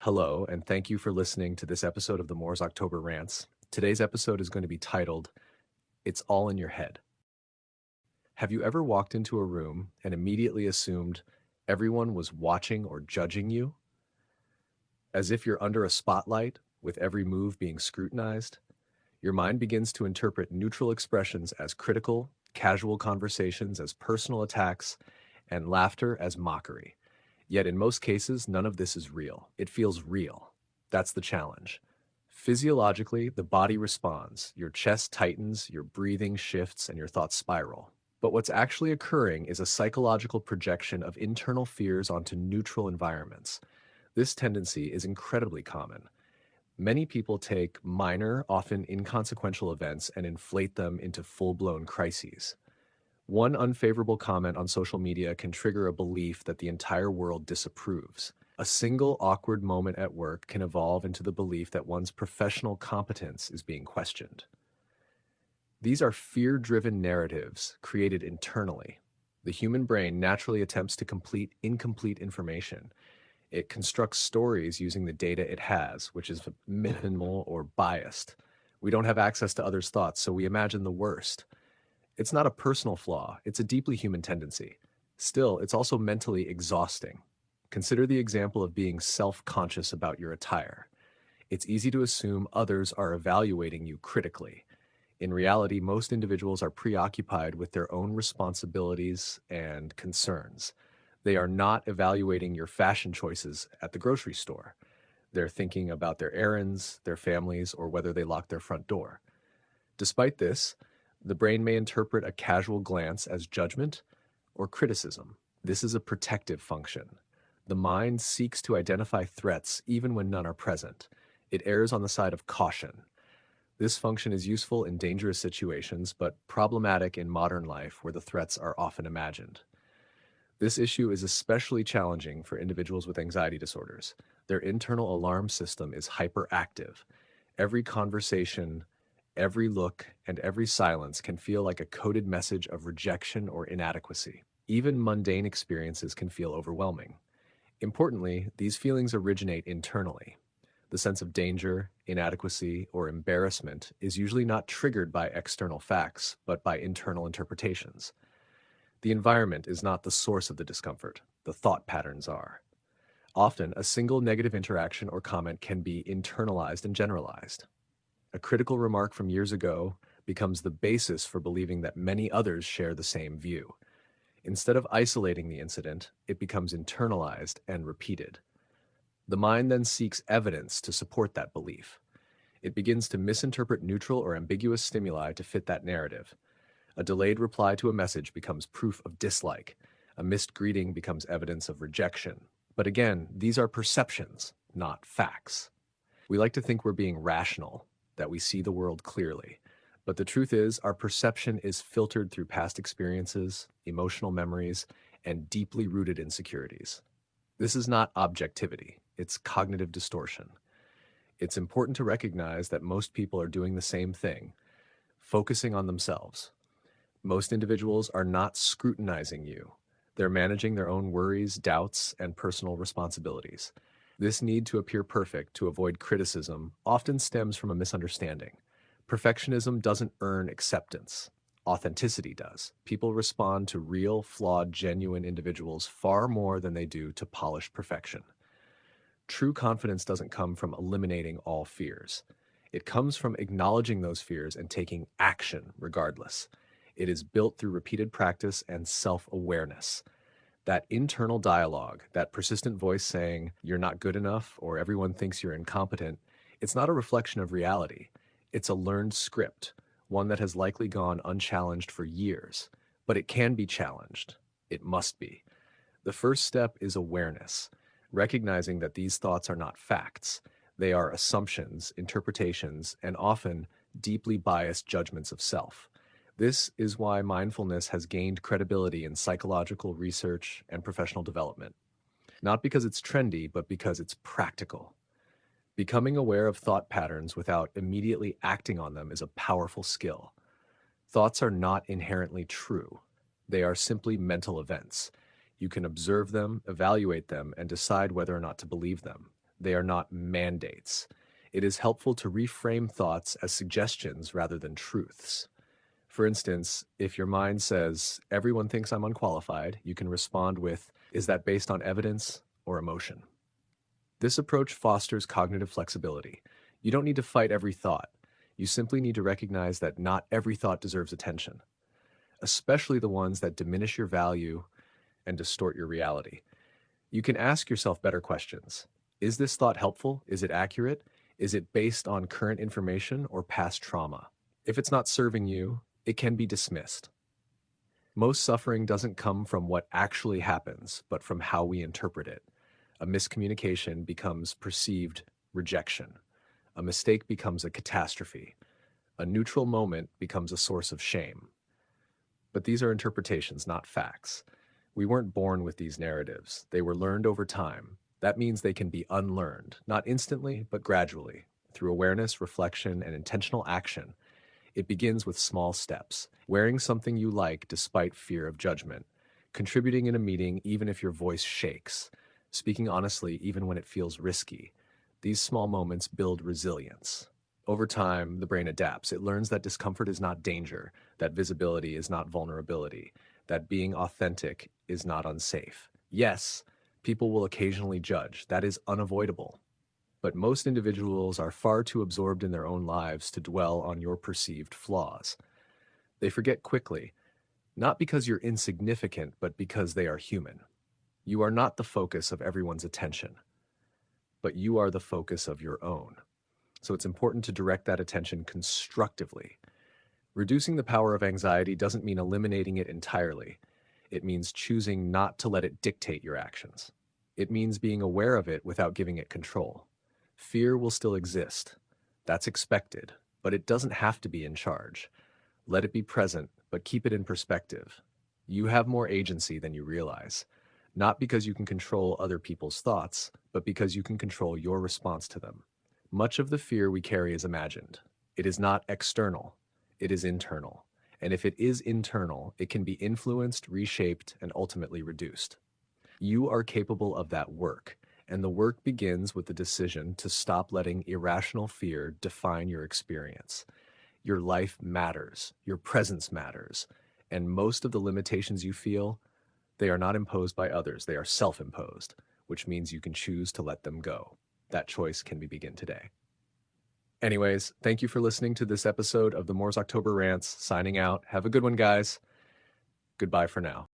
Hello, and thank you for listening to this episode of the Moore's October Rants. Today's episode is going to be titled, It's All in Your Head. Have you ever walked into a room and immediately assumed everyone was watching or judging you? As if you're under a spotlight, with every move being scrutinized? Your mind begins to interpret neutral expressions as critical, casual conversations as personal attacks, and laughter as mockery. Yet in most cases, none of this is real. It feels real. That's the challenge. Physiologically, the body responds. Your chest tightens, your breathing shifts, and your thoughts spiral. But what's actually occurring is a psychological projection of internal fears onto neutral environments. This tendency is incredibly common. Many people take minor, often inconsequential events and inflate them into full-blown crises. One unfavorable comment on social media can trigger a belief that the entire world disapproves. A single awkward moment at work can evolve into the belief that one's professional competence is being questioned. These are fear-driven narratives created internally. The human brain naturally attempts to complete incomplete information. It constructs stories using the data it has, which is minimal or biased. We don't have access to others' thoughts, so we imagine the worst. It's not a personal flaw, it's a deeply human tendency. Still, it's also mentally exhausting. Consider the example of being self-conscious about your attire. It's easy to assume others are evaluating you critically. In reality, most individuals are preoccupied with their own responsibilities and concerns. They are not evaluating your fashion choices at the grocery store. They're thinking about their errands, their families, or whether they lock their front door. Despite this, the brain may interpret a casual glance as judgment or criticism. This is a protective function. The mind seeks to identify threats even when none are present. It errs on the side of caution. This function is useful in dangerous situations, but problematic in modern life where the threats are often imagined. This issue is especially challenging for individuals with anxiety disorders. Their internal alarm system is hyperactive. Every conversation, every look, and every silence can feel like a coded message of rejection or inadequacy. Even mundane experiences can feel overwhelming. Importantly, these feelings originate internally. The sense of danger, inadequacy, or embarrassment is usually not triggered by external facts, but by internal interpretations. The environment is not the source of the discomfort, the thought patterns are. Often, a single negative interaction or comment can be internalized and generalized. A critical remark from years ago becomes the basis for believing that many others share the same view. Instead of isolating the incident, it becomes internalized and repeated. The mind then seeks evidence to support that belief. It begins to misinterpret neutral or ambiguous stimuli to fit that narrative. A delayed reply to a message becomes proof of dislike. A missed greeting becomes evidence of rejection. But again, these are perceptions, not facts. We like to think we're being rational, that we see the world clearly. But the truth is, our perception is filtered through past experiences, emotional memories, and deeply rooted insecurities. This is not objectivity, it's cognitive distortion. It's important to recognize that most people are doing the same thing, focusing on themselves. Most individuals are not scrutinizing you. They're managing their own worries, doubts, and personal responsibilities. This need to appear perfect to avoid criticism often stems from a misunderstanding. Perfectionism doesn't earn acceptance. Authenticity does. People respond to real, flawed, genuine individuals far more than they do to polished perfection. True confidence doesn't come from eliminating all fears. It comes from acknowledging those fears and taking action regardless. It is built through repeated practice and self-awareness. That internal dialogue, that persistent voice saying, you're not good enough or everyone thinks you're incompetent, it's not a reflection of reality. It's a learned script, one that has likely gone unchallenged for years. But it can be challenged. It must be. The first step is awareness, recognizing that these thoughts are not facts. They are assumptions, interpretations, and often deeply biased judgments of self. This is why mindfulness has gained credibility in psychological research and professional development. Not because it's trendy, but because it's practical. Becoming aware of thought patterns without immediately acting on them is a powerful skill. Thoughts are not inherently true. They are simply mental events. You can observe them, evaluate them, and decide whether or not to believe them. They are not mandates. It is helpful to reframe thoughts as suggestions rather than truths. For instance, if your mind says, everyone thinks I'm unqualified, you can respond with, is that based on evidence or emotion? This approach fosters cognitive flexibility. You don't need to fight every thought. You simply need to recognize that not every thought deserves attention, especially the ones that diminish your value and distort your reality. You can ask yourself better questions. Is this thought helpful? Is it accurate? Is it based on current information or past trauma? If it's not serving you, it can be dismissed. Most suffering doesn't come from what actually happens, but from how we interpret it. A miscommunication becomes perceived rejection. A mistake becomes a catastrophe. A neutral moment becomes a source of shame. But these are interpretations, not facts. We weren't born with these narratives. They were learned over time. That means they can be unlearned, not instantly, but gradually, through awareness, reflection, and intentional action. It begins with small steps. Wearing something you like despite fear of judgment. Contributing in a meeting even if your voice shakes. Speaking honestly even when it feels risky. These small moments build resilience. Over time, the brain adapts. It learns that discomfort is not danger, that visibility is not vulnerability, that being authentic is not unsafe. Yes, people will occasionally judge. That is unavoidable. But most individuals are far too absorbed in their own lives to dwell on your perceived flaws. They forget quickly, not because you're insignificant, but because they are human. You are not the focus of everyone's attention, but you are the focus of your own. So it's important to direct that attention constructively. Reducing the power of anxiety doesn't mean eliminating it entirely. It means choosing not to let it dictate your actions. It means being aware of it without giving it control. Fear will still exist. That's expected, but it doesn't have to be in charge. Let it be present, but keep it in perspective. You have more agency than you realize, not because you can control other people's thoughts, but because you can control your response to them. Much of the fear we carry is imagined. It is not external, it is internal. And if it is internal, it can be influenced, reshaped, and ultimately reduced. You are capable of that work, and the work begins with the decision to stop letting irrational fear define your experience. Your life matters, your presence matters, and most of the limitations you feel, they are not imposed by others, they are self-imposed, which means you can choose to let them go. That choice can begin today. Anyways, thank you for listening to this episode of the Moore's October Rants. Signing out. Have a good one, guys. Goodbye for now.